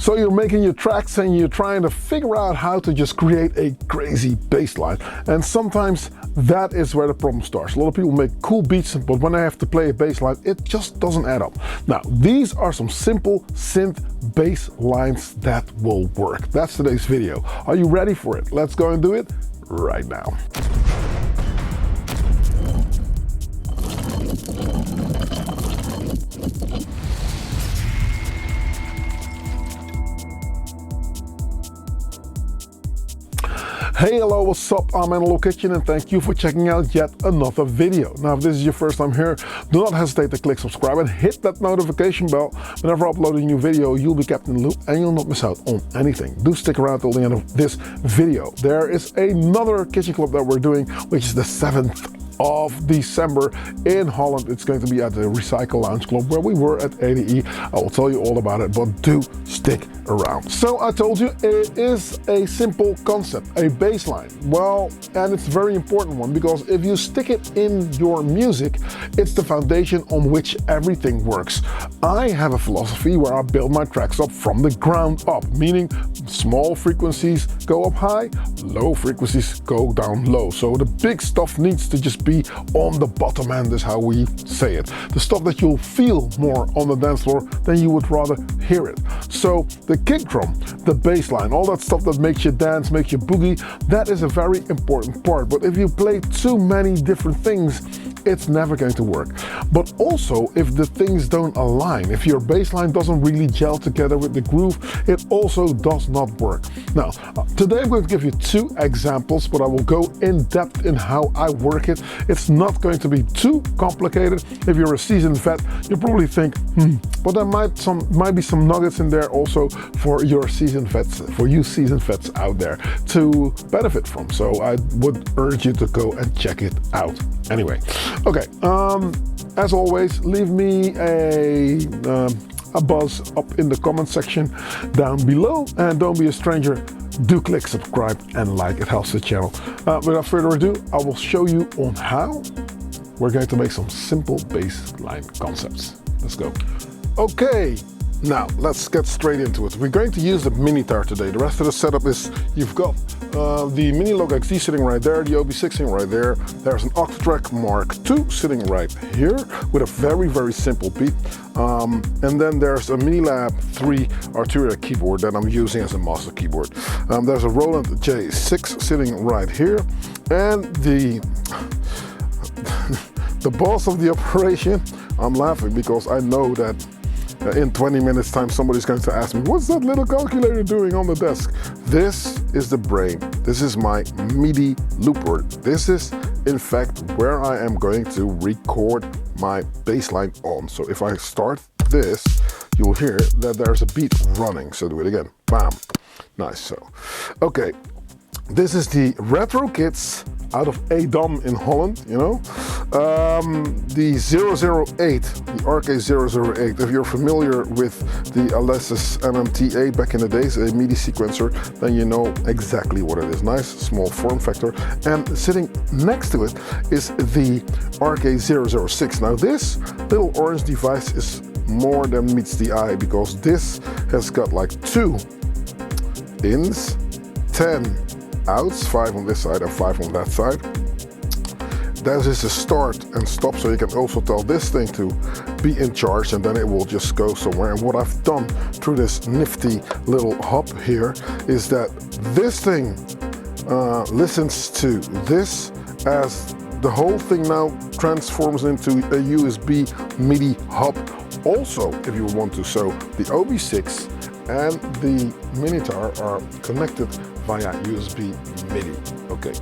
So you're making your tracks and you're trying to figure out how to just create a crazy bass line. And sometimes that is where the problem starts. A lot of people make cool beats, but when they have to play a bass line, it just doesn't add up. Now, these are some simple synth bass lines that will work. That's today's video. Are you ready for it? Let's go and do it right now. Hey, hello, what's up? I'm in the kitchen and thank you for checking out yet another video. Now, if this is your first time here, do not hesitate to click subscribe and hit that notification bell. Whenever I upload a new video, you'll be kept in the loop and you'll not miss out on anything. Do stick around till the end of this video. There is another kitchen club that we're doing, which is the 7th of December in Holland. It's going to be at the Recycle Lounge Club where we were at ADE. I will tell you all about it, but do stick around. So I told you it is a simple concept, a bass line. Well, and it's a very important one because if you stick it in your music, it's the foundation on which everything works. I have a philosophy where I build my tracks up from the ground up, meaning small frequencies go up high, low frequencies go down low. So the big stuff needs to just be on the bottom end, is how we say it. The stuff that you'll feel more on the dance floor than you would rather hear it. So the kick drum, the bass line, all that stuff that makes you dance, makes you boogie, that is a very important part. But if you play too many different things, it's never going to work. But also, if the things don't align, if your bass line doesn't really gel together with the groove, it also does not work. Now, today I'm going to give you 2 examples, but I will go in depth in how I work it. It's not going to be too complicated. If you're a seasoned vet, you probably think, but there might be some nuggets in there also for your seasoned vets, for you seasoned vets out there to benefit from. So I would urge you to go and check it out. Anyway, okay, as always, leave me a buzz up in the comment section down below, and don't be a stranger, do click subscribe and like, it helps the channel. Without further ado, I will show you on how we're going to make some simple bass line concepts. Let's go. Okay, now let's get straight into it. We're going to use the Mini Tar today. The rest of the setup is, you've got the Mini Log XD sitting right there, the OB6 sitting right there. There's an Octatrack Mark II sitting right here with a very, very simple beat. And then there's a Mini Lab 3 Arturia keyboard that I'm using as a master keyboard. There's a Roland J6 sitting right here. And the boss of the operation, I'm laughing because I know that in 20 minutes time somebody's going to ask me, what's that little calculator doing on the desk? This is the brain. This is my MIDI looper. This is in fact where I am going to record my bass line on. So if I start this, you'll hear that there's a beat running. So do it again. Bam. Nice. So okay, this is the Retro Kids out of Edam in Holland, you know. The 008, the RK008, if you're familiar with the Alesis MMT8 back in the days, a MIDI sequencer, then you know exactly what it is. Nice small form factor. And sitting next to it is the RK006. Now this little orange device is more than meets the eye because this has got like 2 ins, 10 outs, 5 on this side and 5 on that side. That is a start and stop, so you can also tell this thing to be in charge and then it will just go somewhere. And what I've done through this nifty little hub here is that this thing listens to this as the whole thing now transforms into a USB MIDI hub also, if you want to. So the OB6 and the Mini Tar are connected via USB MIDI. Okay,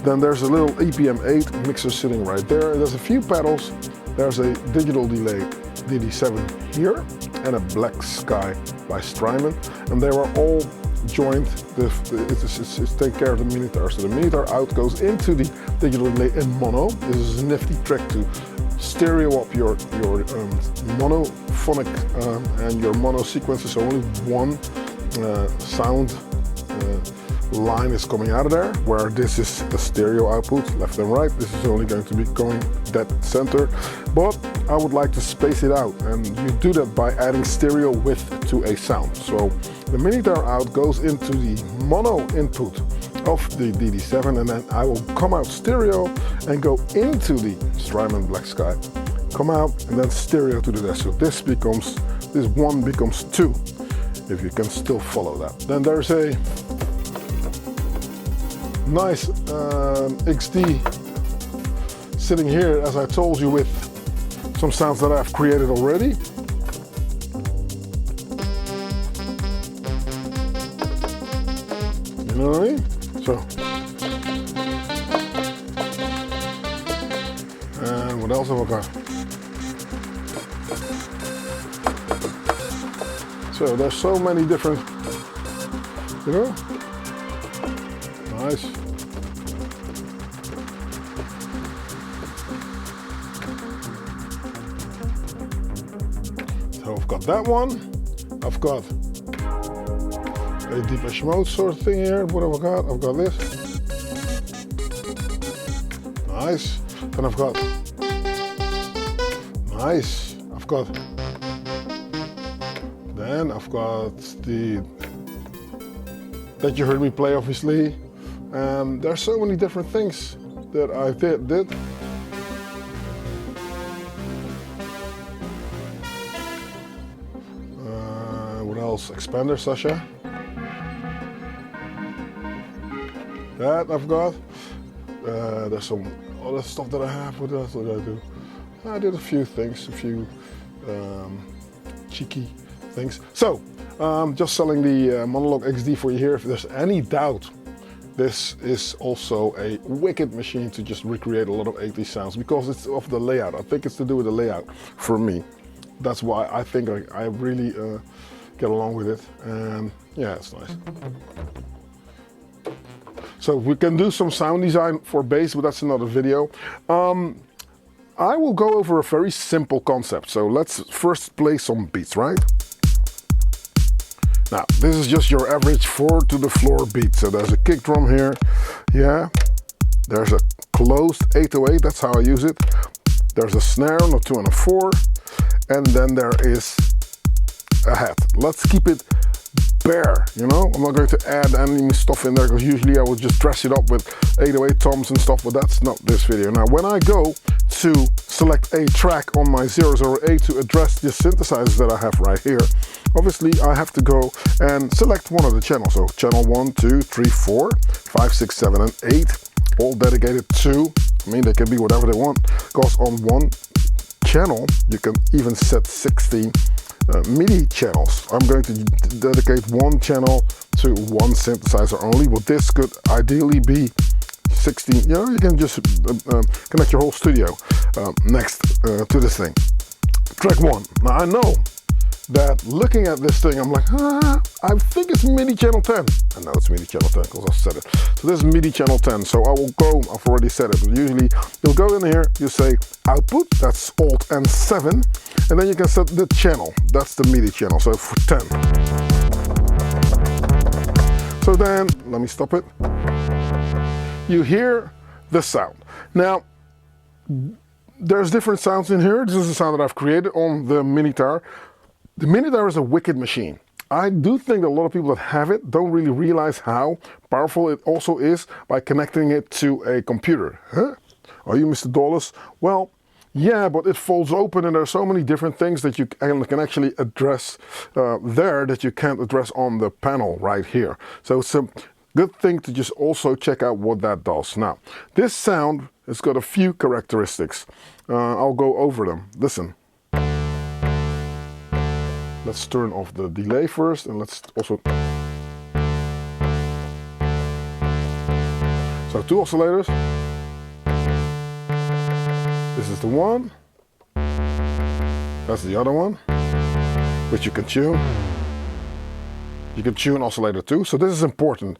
then there's a little EPM8 mixer sitting right there. There's a few pedals. There's a digital delay DD7 here and a Black Sky by Strymon, and they are all joined. It's take care of the Mini Tar. So the Mini Tar out goes into the digital delay in mono. This is a nifty trick to stereo up your monophonic and your mono sequences, so only one sound line is coming out of there, where this is the stereo output, left and right. This is only going to be going dead center, but I would like to space it out, and you do that by adding stereo width to a sound. So the Minitar out goes into the mono input of the DD7, and then I will come out stereo and go into the Strymon Black Sky, come out, and then stereo to the dash. So this one becomes 2, if you can still follow that. Then there's a nice XD sitting here, as I told you, with some sounds that I've created already. You know what I mean? So, and what else have I got? So there's so many different, you know? Nice. So I've got that one. I've got a Depeche Mode sort of thing here. What have I got? I've got this. Nice. Then I've got. Nice. I've got. Then I've got the that you heard me play, obviously. There's so many different things that I did. What else? Expander, Sasha. That I've got. There's some other stuff that I have. What else did I do? I did a few things, a few cheeky things. So, just selling the Monologue XD for you here. If there's any doubt, this is also a wicked machine to just recreate a lot of 80s sounds, because it's of the layout. I think it's to do with the layout for me. That's why I think I really get along with it. And yeah, it's nice. So we can do some sound design for bass, but that's another video. I will go over a very simple concept. So let's first play some beats, right? Now, this is just your average 4 to the floor beat. So there's a kick drum here, yeah. There's a closed 808, that's how I use it. There's a snare on a 2 and a 4, and then there is a hat. Let's keep it bare, you know? I'm not going to add any stuff in there, because usually I would just dress it up with 808 toms and stuff, but that's not this video. Now, when I go to select a track on my 008 to address the synthesizers that I have right here, obviously I have to go and select one of the channels. So channel 1, 2, 3, 4, 5, 6, 7, and 8, all dedicated to, I mean, they can be whatever they want, because on one channel you can even set 16 MIDI channels. I'm going to dedicate one channel to one synthesizer only, but this could ideally be 16, you know, you can just connect your whole studio next to this thing. Track 1. Now I know that looking at this thing, I'm like, I think it's MIDI channel 10. I know it's MIDI channel 10 because I said it. So this is MIDI channel 10. So I will go, I've already said it, but usually you'll go in here, you say output, that's Alt and 7, and then you can set the channel. That's the MIDI channel, so for 10. So then, let me stop it. You hear the sound. Now, there's different sounds in here. This is the sound that I've created on the Minitar. The Minitar is a wicked machine. I do think that a lot of people that have it don't really realize how powerful it also is by connecting it to a computer. Huh? Are you Mr. Dawless? Well, yeah, but it folds open and there are so many different things that you can actually address there that you can't address on the panel right here. So it's a good thing to just also check out what that does. Now, this sound has got a few characteristics. I'll go over them. Listen. Let's turn off the delay first, and let's also... So 2 oscillators. This is the one. That's the other one, which you can tune. You can tune oscillator 2, so this is important.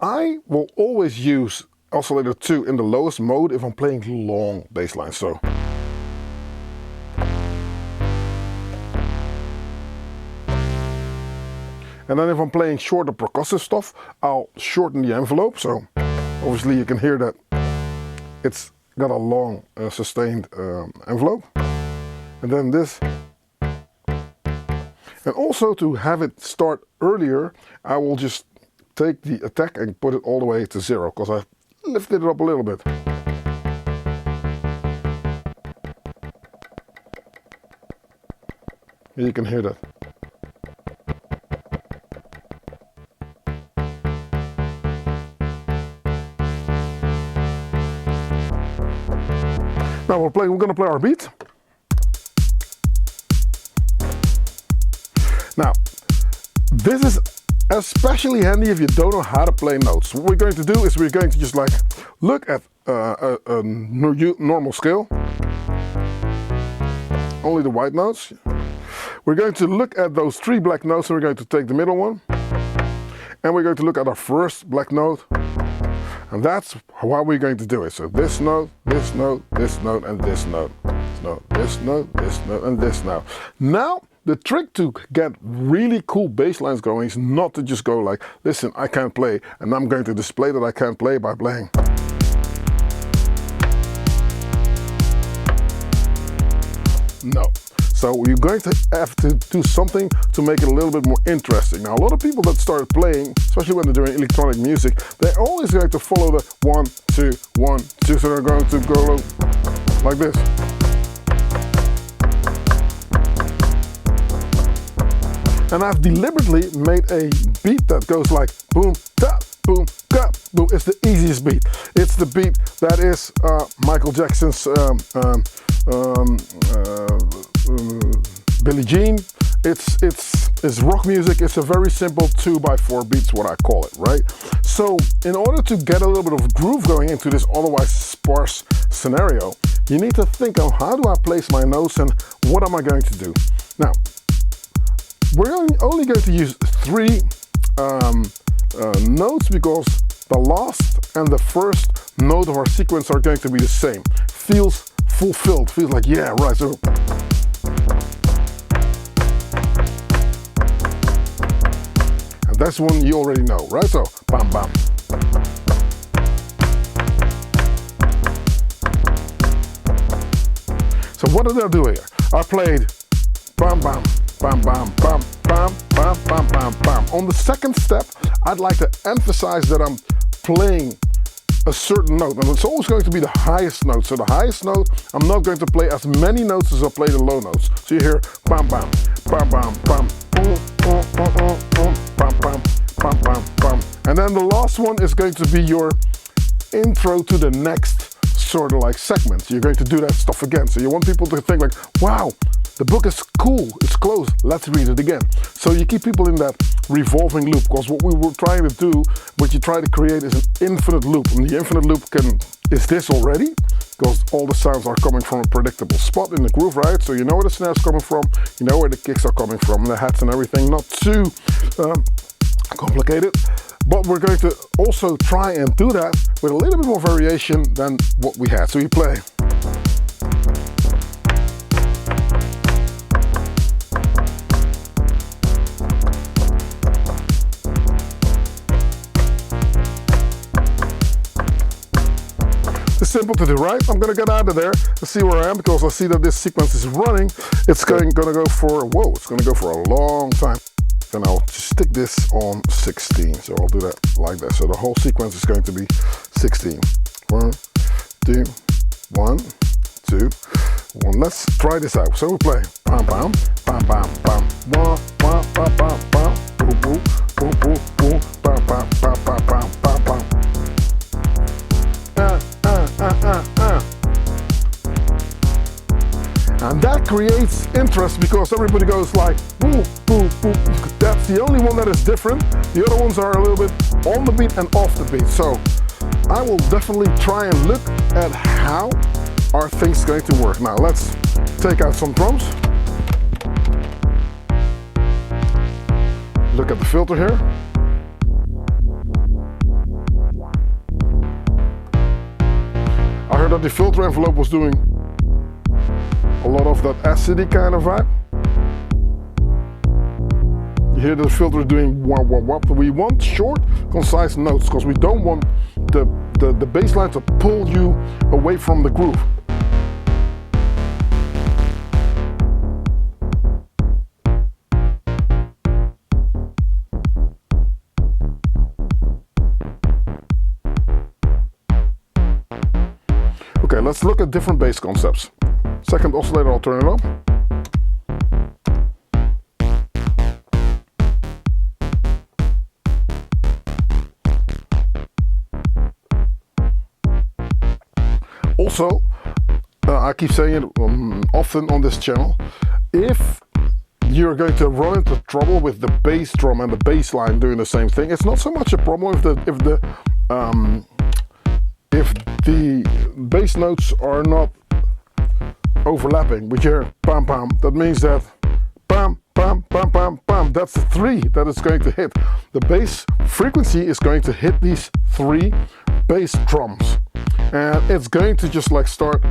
I will always use oscillator 2 in the lowest mode if I'm playing long bass lines. So And then if I'm playing shorter percussive stuff, I'll shorten the envelope. So obviously you can hear that it's got a long sustained envelope. And then this. And also to have it start earlier, I will just take the attack and put it all the way to 0, because I lifted it up a little bit. You can hear that. Now we're going to play our beat. Now, this is especially handy if you don't know how to play notes. What we're going to do is we're going to just like look at a normal scale, only the white notes. We're going to look at those 3 black notes, and we're going to take the middle one, and we're going to look at our first black note, and that's how we're going to do it. So this note, this note, this note, and this note. This note, this note, and this note. Now, the trick to get really cool bass lines going is not to just go like, listen, I can't play, and I'm going to display that I can't play by playing. No. So you're going to have to do something to make it a little bit more interesting. Now, a lot of people that start playing, especially when they're doing electronic music, they're always going to follow the 1, 2, 1, 2. So they're going to go like this. And I've deliberately made a beat that goes like boom, tap, boom, tap, boom. It's the easiest beat. It's the beat that is Michael Jackson's Billie Jean. It's rock music. It's a very simple 2x4 beats, what I call it, right? So in order to get a little bit of groove going into this otherwise sparse scenario, you need to think of how do I place my notes and what am I going to do? Now, we're only going to use 3 notes because the last and the first note of our sequence are going to be the same. Feels fulfilled, feels like, yeah, right. So and that's one you already know, right? So bam, bam. So what did I do here? I played bam, bam, bam, bam, bam, bam, bam, bam, bam, bam. On the second step, I'd like to emphasize that I'm playing a certain note, and it's always going to be the highest note. So the highest note, I'm not going to play as many notes as I play the low notes. So you hear bam, bam, bam, bam, bam, boom, boom, boom, boom, boom, bam, bam, bam, bam, bam. And then the last one is going to be your intro to the next sort of like segment. You're going to do that stuff again. So you want people to think like, wow, the book is cool, it's closed, let's read it again. So you keep people in that revolving loop, because what we were trying to do, what you try to create is an infinite loop. And the infinite loop is this already, because all the sounds are coming from a predictable spot in the groove, right? So you know where the snare's coming from, you know where the kicks are coming from, the hats and everything, not too complicated. But we're going to also try and do that with a little bit more variation than what we had. So you play. It's simple to do, right? I'm gonna get out of there and see where I am, because I see that this sequence is running. It's gonna go for, whoa, it's gonna go for a long time. And I'll just stick this on 16. So I'll do that like that. So the whole sequence is going to be 16. 1, 2, 1, 2, 1. Let's try this out. So we play. Bam, bam, bam, bam, bam. Bam, bam, bam, bam, bam. Boom, boom, boom, boom, boom. Bam, bam, bam, bam, bam, bam, bam. And that creates interest, because everybody goes like, boom, boom, boom. That's the only one that is different. The other ones are a little bit on the beat and off the beat. So I will definitely try and look at how are things going to work. Now let's take out some drums. Look at the filter here. I heard that the filter envelope was doing a lot of that acidy kind of vibe. You hear the filter doing wah wah wah. We want short, concise notes because we don't want the bass line to pull you away from the groove. Okay, let's look at different bass concepts. Second oscillator, I'll turn it up. Also, I keep saying it often on this channel, if you're going to run into trouble with the bass drum and the bass line doing the same thing, it's not so much a problem if the bass notes are not overlapping. But you hear pam pam, that means that pam pam pam pam pam, that's the 3 that it's going to hit. The bass frequency is going to hit these 3 bass drums, and it's going to just like start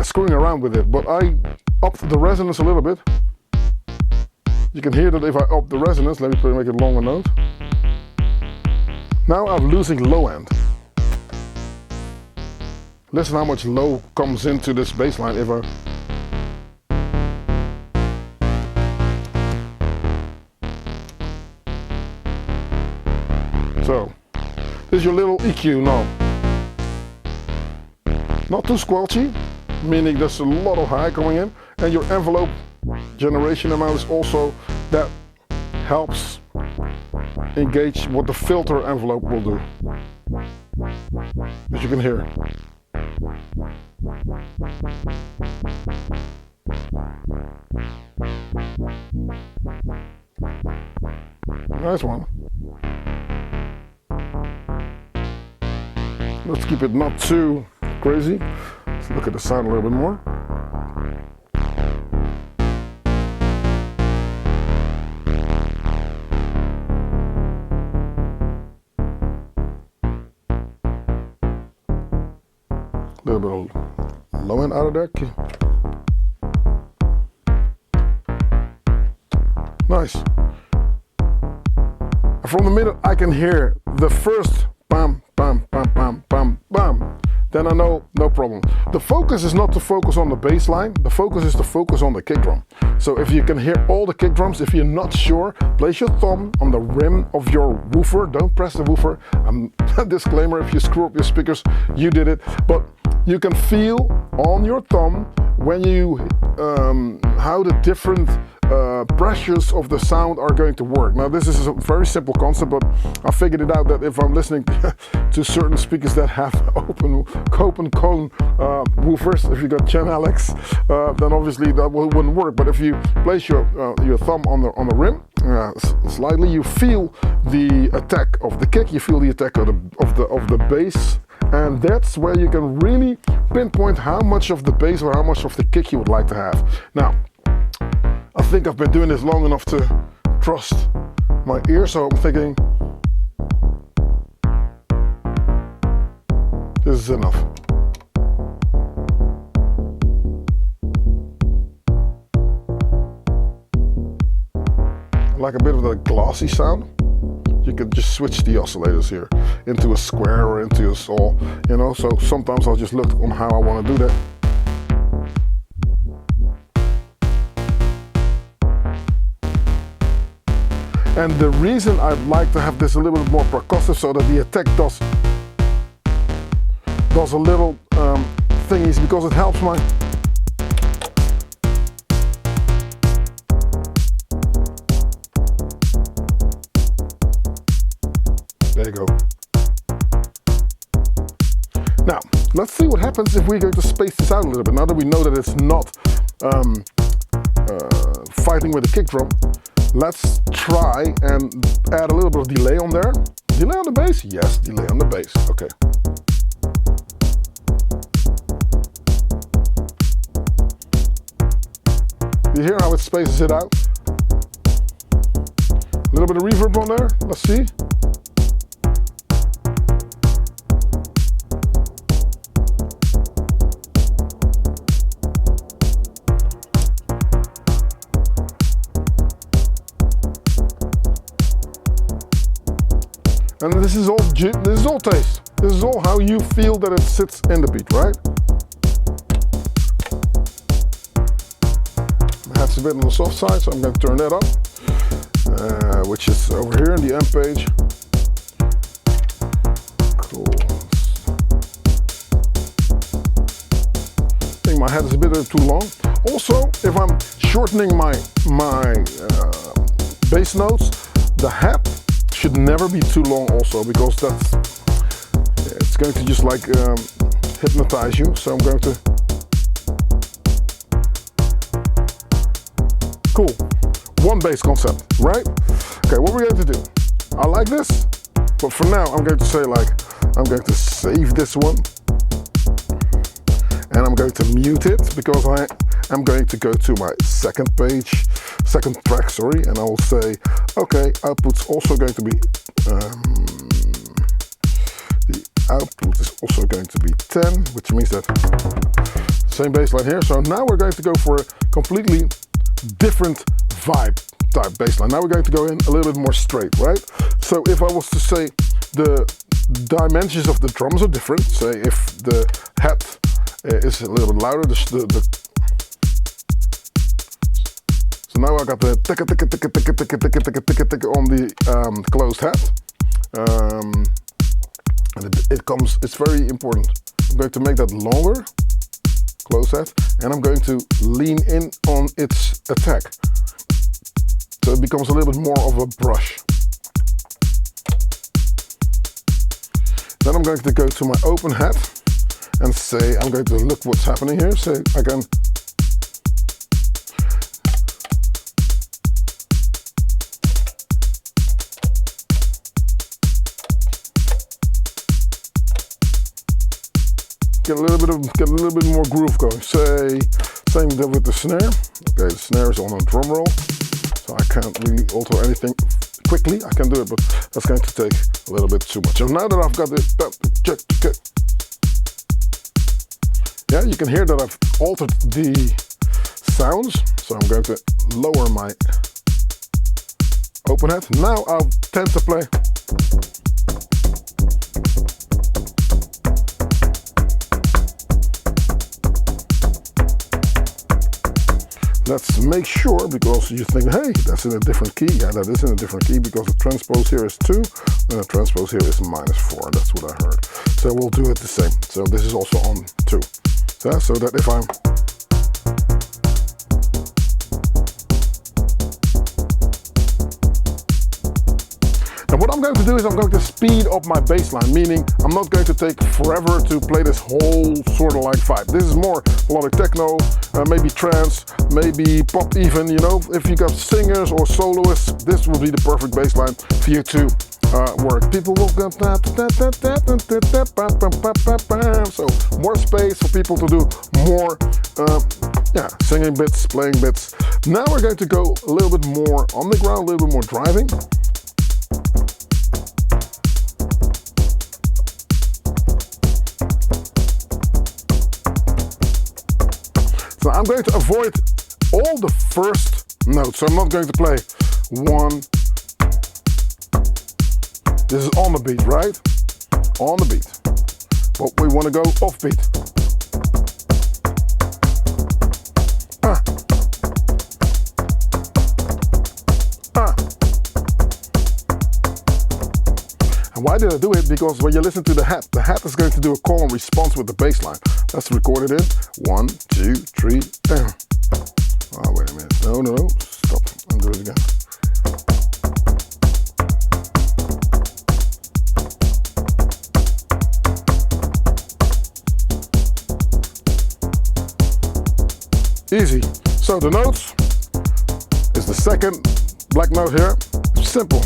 screwing around with it. But I upped the resonance a little bit. You can hear that if I up the resonance, let me make it longer note. Now I'm losing low end. Listen how much low comes into this bass line if I... So, this is your little EQ knob. Not too squelchy, meaning there's a lot of high coming in, and your envelope generation amount is also, that helps engage what the filter envelope will do. As you can hear. Nice one. Let's keep it not too crazy. Let's look at the sound a little bit more. A little bit of low end out of there. Nice. And from the minute I can hear the first bam, bam, bam, bam, bam, bam, then I know no problem. The focus is not to focus on the bass line, the focus is to focus on the kick drum. So if you can hear all the kick drums, if you're not sure, place your thumb on the rim of your woofer, don't press the woofer. Disclaimer, if you screw up your speakers, you did it. But you can feel on your thumb when you, how the different pressures of the sound are going to work. Now this is a very simple concept, but I figured it out that if I'm listening to certain speakers that have open cone woofers, if you got Gen Alex, then obviously that wouldn't work. But if you place your thumb on the rim slightly, you feel the attack of the kick, you feel the attack of the bass, and that's where you can really pinpoint how much of the bass or how much of the kick you would like to have. Now, I think I've been doing this long enough to trust my ear, so I'm thinking this is enough. I like a bit of the glossy sound. You can just switch the oscillators here into a square or into a saw, you know, so sometimes I'll just look on how I want to do that. And the reason I'd like to have this a little bit more percussive so that the attack does a little thingies, because it helps my... There you go. Now, let's see what happens if we're going to space this out a little bit. Now that we know that it's not fighting with the kick drum, let's try and add a little bit of delay on there. Delay on the bass? Yes, delay on the bass. Okay. You hear how it spaces it out? A little bit of reverb on there. Let's see. And this is all taste. This is all how you feel that it sits in the beat, right? That's a bit on the soft side, so I'm going to turn that up, which is over here in the amp page. Cool. I think my head is a bit too long. Also, if I'm shortening my bass notes, the head should never be too long also, because it's going to just like hypnotize you. So I'm going to, cool, one bass concept, right? Okay, what we're going to do, I like this, but for now I'm going to say like, I'm going to save this one, and I'm going to mute it, because I'm going to go to my second track, sorry, and I will say, okay, output's also going to be, the output is also going to be 10, which means that same bass line here. So now we're going to go for a completely different vibe type bass line. Now we're going to go in a little bit more straight, right? So if I was to say the dimensions of the drums are different, say if the head is a little bit louder, so now I got the ticka ticka ticka ticka ticka ticka ticka ticka ticka on the closed head, and it's very important. I'm going to make that longer, closed head, and I'm going to lean in on its attack, so it becomes a little bit more of a brush. Then I'm going to go to my open head and say, I'm going to look what's happening here. So I can get a little bit more groove going. Say same with the snare. Okay, the snare is on a drum roll, so I can't really alter anything quickly. I can do it, but that's going to take a little bit too much. So now that I've got it, yeah, you can hear that I've altered the sounds. So I'm going to lower my open head. Now I'll tend to play. Let's make sure, because you think, hey, that's in a different key. Yeah, that is in a different key, because the transpose here is 2 and the transpose here is -4. That's what I heard. So we'll do it the same. So this is also on 2. So that if I'm and what I'm going to do is I'm going to speed up my bass line, meaning I'm not going to take forever to play this whole sort of like vibe. This is more melodic techno, maybe trance, maybe pop even, you know. If you got singers or soloists, this will be the perfect bass line for you to work. People will go, so more space for people to do more singing bits, playing bits. Now we're going to go a little bit more on the ground, a little bit more driving. So I'm going to avoid all the first notes. So I'm not going to play 1. This is on the beat, right? On the beat. But we want to go off beat. And why did I do it? Because when you listen to the hat is going to do a call and response with the bass line. Let's record it in 1, 2, 3, down. Oh, wait a minute. No. Stop. I'll do it again. Easy. So the notes is the second black note here. Simple.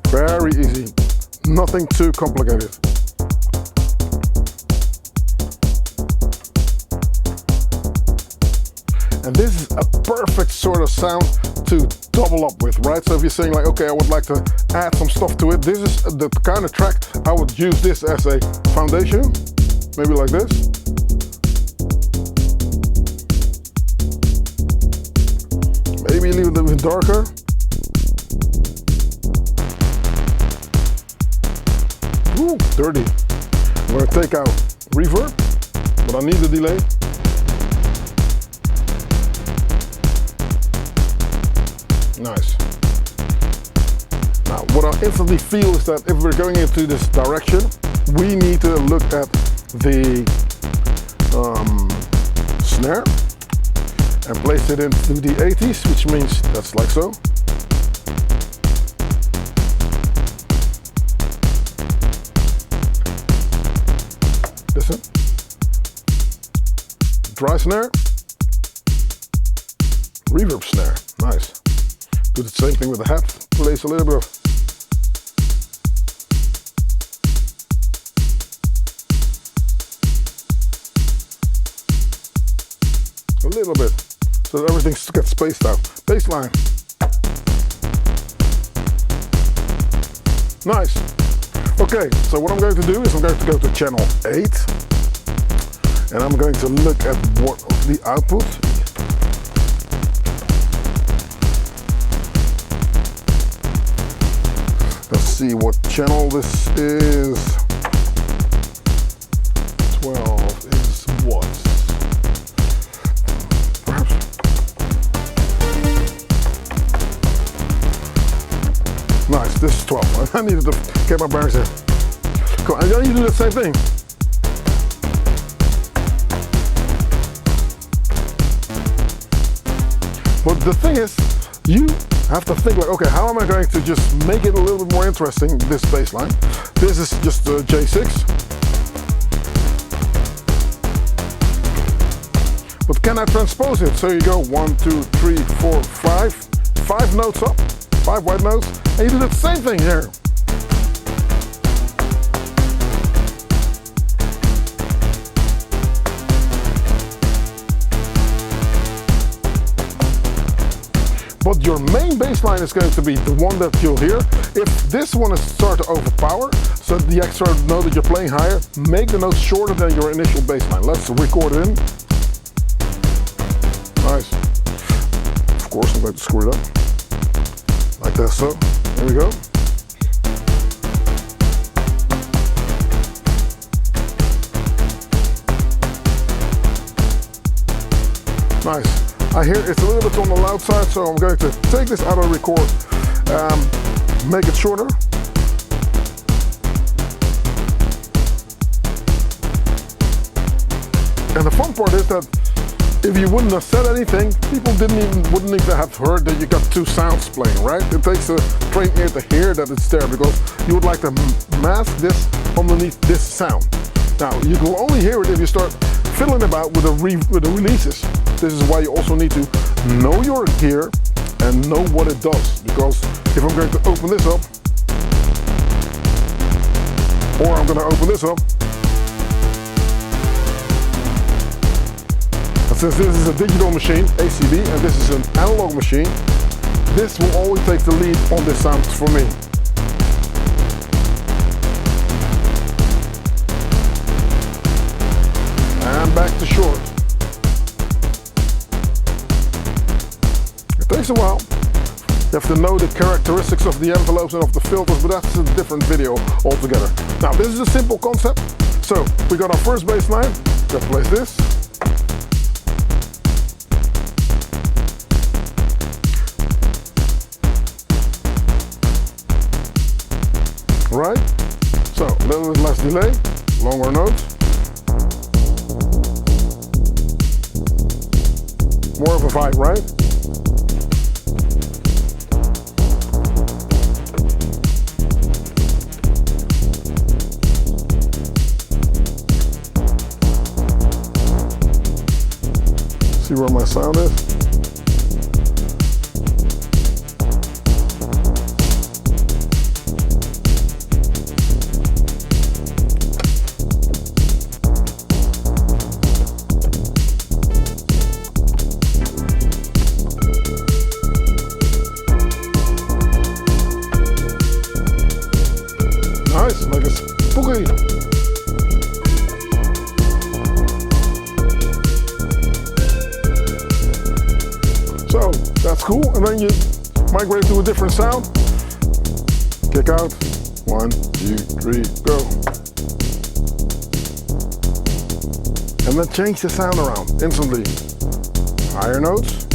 Very easy. Nothing too complicated. And this is a perfect sort of sound to double up with, right? So if you're saying like, okay, I would like to add some stuff to it, this is the kind of track I would use this as a foundation, maybe like this. Maybe a little bit darker. Ooh, dirty. I'm gonna take out reverb, but I need the delay. Nice. Now, what I instantly feel is that if we're going into this direction, we need to look at the snare and place it into the 80s, which means that's like so. Listen. Dry snare. Reverb snare. Nice. Do the same thing with the hat. Place a little bit of so that everything gets spaced out. Bassline. Nice. Okay, so what I'm going to do is I'm going to go to channel 8 and I'm going to look at what the output. Let's see what channel this is. 12 is what? Nice, this is 12. I needed to get my bearings in. Cool, and then you do the same thing. But the thing is, you have to think like, okay, how am I going to just make it a little bit more interesting, this bass line? This is just a J6. But can I transpose it? So you go 1, 2, 3, 4, 5. 5 notes up, 5 white notes. And you do the same thing here. But your main bass line is going to be the one that you'll hear. If this one is start to overpower, so the extra note that you're playing higher, make the notes shorter than your initial bass line. Let's record it in. Nice. Of course, I'm going to screw it up. Like that, so. There we go. Nice. I hear it's a little bit on the loud side, so I'm going to take this out of record, make it shorter. And the fun part is that if you wouldn't have said anything, people wouldn't even have heard that you got two sounds playing, right? It takes a trained ear to hear that it's there because you would like to mask this underneath this sound. Now, you can only hear it if you start fiddling about with the releases. This is why you also need to know your gear and know what it does. Because if I'm going to open this up, or I'm going to open this up, and since this is a digital machine, ACB, and this is an analog machine, this will always take the lead on this sound for me. And back to short. It takes a while. You have to know the characteristics of the envelopes and of the filters, but that's a different video altogether. Now, this is a simple concept. So, we got our first bass line. Let's place this. Right? So, a little bit less delay, longer notes. More of a vibe, right? See where my sound is? Nice, like a spooky. So that's cool, and then you migrate to a different sound. Kick out, 1, 2, 3, go. And then change the sound around instantly. Higher notes.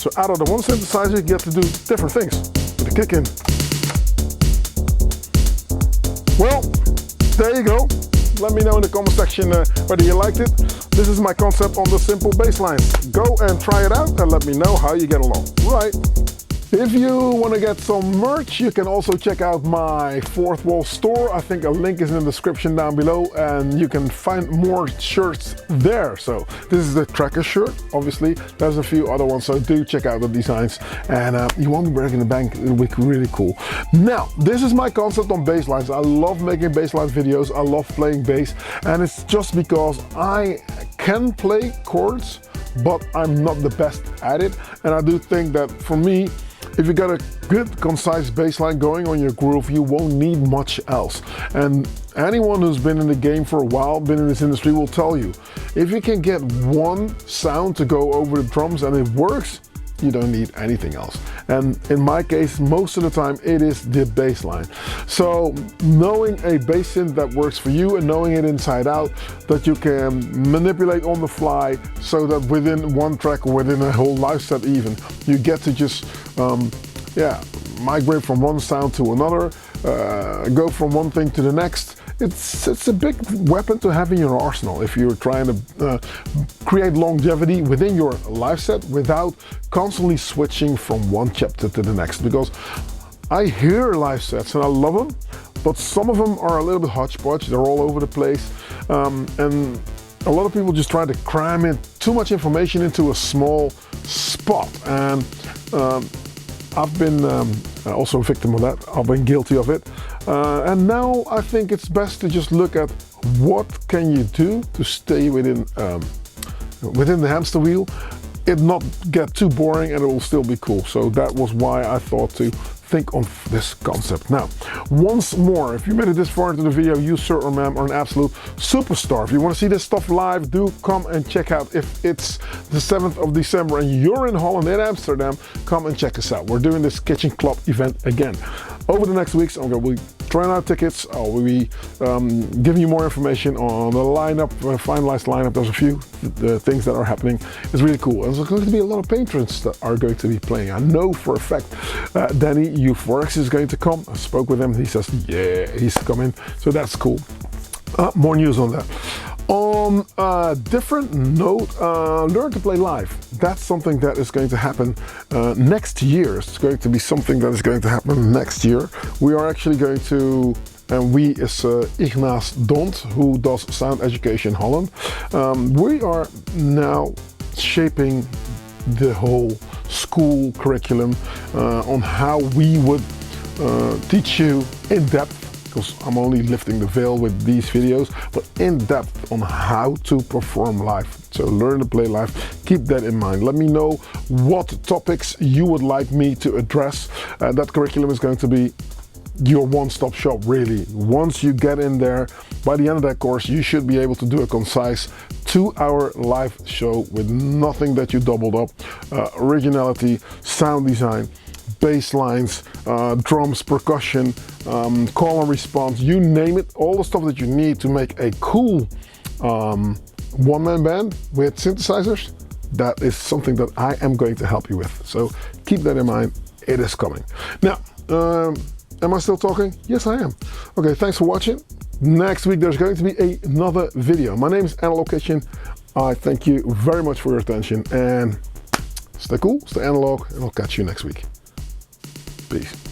So out of the one synthesizer, you get to do different things with the kick in. Well, there you go. Let me know in the comment section whether you liked it. This is my concept on the simple bass lines. Go and try it out and let me know how you get along. Right. If you want to get some merch, you can also check out my Fourth Wall store. I think a link is in the description down below and you can find more shirts there. So this is the tracker shirt, obviously. There's a few other ones, so do check out the designs and you won't be breaking the bank. It'll be really cool. Now, this is my concept on bass lines. I love making bass line videos. I love playing bass, and it's just because I can play chords, but I'm not the best at it. And I do think that for me, if you got a good, concise bass line going on your groove, you won't need much else. And anyone who's been in the game for a while, been in this industry, will tell you, if you can get one sound to go over the drums and it works, you don't need anything else. And in my case, most of the time, it is the bass line. So knowing a bass synth that works for you and knowing it inside out, that you can manipulate on the fly, so that within one track or within a whole live set even, you get to just migrate from one sound to another, go from one thing to the next. It's a big weapon to have in your arsenal if you're trying to create longevity within your live set without constantly switching from one chapter to the next. Because I hear live sets and I love them, but some of them are a little bit hodgepodge. They're all over the place, and a lot of people just try to cram in too much information into a small spot. And I've been also a victim of that. I've been guilty of it. And now I think it's best to just look at what can you do to stay within the hamster wheel, it not get too boring, and it will still be cool. So that was why I thought to think on this concept. Now, once more, if you made it this far into the video, you, sir or ma'am, are an absolute superstar. If you want to see this stuff live, do come and check out. If it's the 7th of December and you're in Holland, in Amsterdam, come and check us out. We're doing this Kitchen Club event again. Over the next weeks, I'm going to be trying out tickets. I'll be giving you more information on the lineup, finalized lineup. There's a few things that are happening. It's really cool. And there's going to be a lot of patrons that are going to be playing. I know for a fact Danny Euphorix is going to come. I spoke with him. He says, yeah, he's coming. So that's cool. More news on that. On a different note, learn to play live. That's something that is going to happen next year. It's going to be something that is going to happen next year. We are actually going to, and we is Ignace Dont, who does Sound Education Holland. We are now shaping the whole school curriculum on how we would teach you in depth, because I'm only lifting the veil with these videos, but in depth on how to perform live. So learn to play live, keep that in mind. Let me know what topics you would like me to address. That curriculum is going to be your one-stop shop, really. Once you get in there, by the end of that course, you should be able to do a concise 2-hour live show with nothing that you doubled up. Originality, sound design, bass lines, drums, percussion, call and response, you name it, all the stuff that you need to make a cool one-man band with synthesizers. That is something that I am going to help you with. So keep that in mind, it is coming. Now, am I still talking? Yes, I am. Okay, thanks for watching. Next week there's going to be another video. My name is Analog Kitchen. I thank you very much for your attention, and stay cool, stay analog, and I'll catch you next week. Peace.